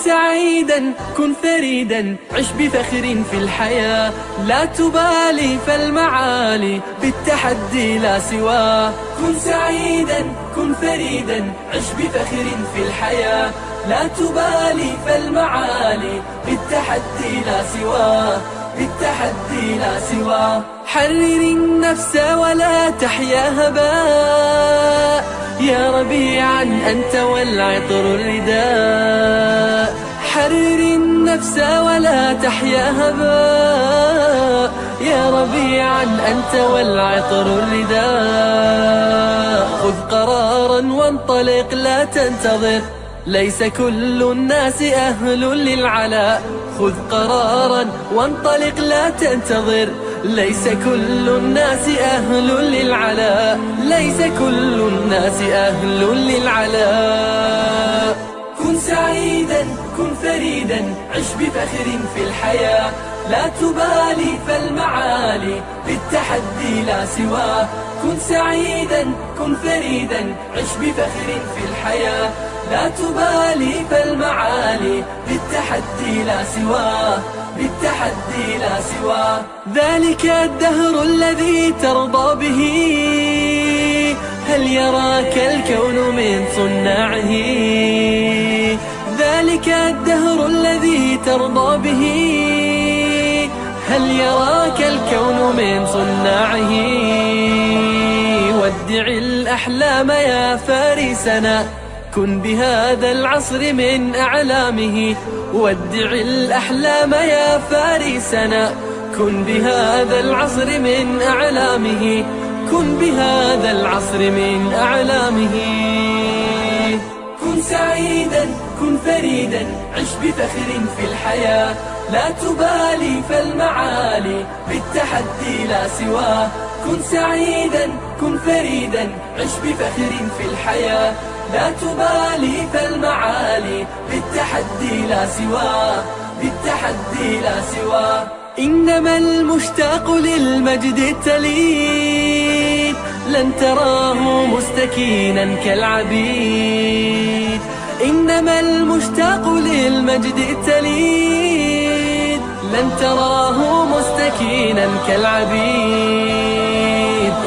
سعيدا كن فريدا عش بفخر في الحياة، لا تبالي فالمعالي بالتحدي لا سواه. كن سعيدا كن فريدا عش بفخر في الحياة، لا تبالي فالمعالي بالتحدي لا سواه، بالتحدي لا سواه. حرر النفس ولا تحيا هباء، يا ربيعا أنت والعطر الرداء. حرر النفس ولا تحيا هباء، يا ربيعا أنت والعطر الرداء. خذ قرارا وانطلق لا تنتظر، ليس كل الناس أهل للعلاء. خذ قرارا وانطلق لا تنتظر، ليس كل الناس أهل للعلاء، ليس كل الناس أهل للعلاء. كن سعيدا كن فريدا عش بفخر في الحياة، لا تبالي فالمعالي بالتحدي لا سواه. كن سعيدا كن فريدا عش بفخر في الحياة، لا تبالي فالمعالي بالتحدي لا سواه، بالتحدي لا سواه. ذلك الدهر الذي ترضى به، هل يراك الكون من صناعه؟ ذلك الدهر الذي ترضى به، هل يراك الكون من صناعه؟ ودع الأحلام يا فارسنا، كن بهذا العصر من أعلامه. ودع الأحلام يا فارسنا، كن بهذا العصر من أعلامه، كن بهذا العصر من أعلامه. كن سعيدا كن فريدا عش بفخر في الحياة، لا تبالي فالمعالي بالتحدي لا سواه. كن سعيدا كن فريدا عش بفخر في الحياة، لا تبالي فالمعالي بالتحدي لا سواه، بالتحدي لا سواه. إنما المشتاق للمجد التليد لن تراه مستكينا كالعبيد. إنما المشتاق للمجد التليد لن تراه مستكينا كالعبيد.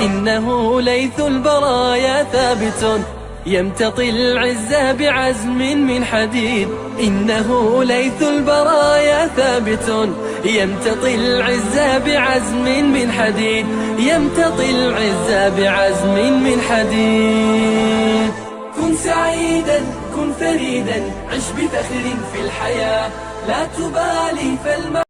إنه ليث البرايا ثابت يمتطي العز بعزم من حديد. إنه ليث البرايا ثابت يمتطي العز بعزم من حديد، يمتطي العز بعزم من حديد. كن سعيدا كن فريدا عش بفخر في الحياة، لا تبالي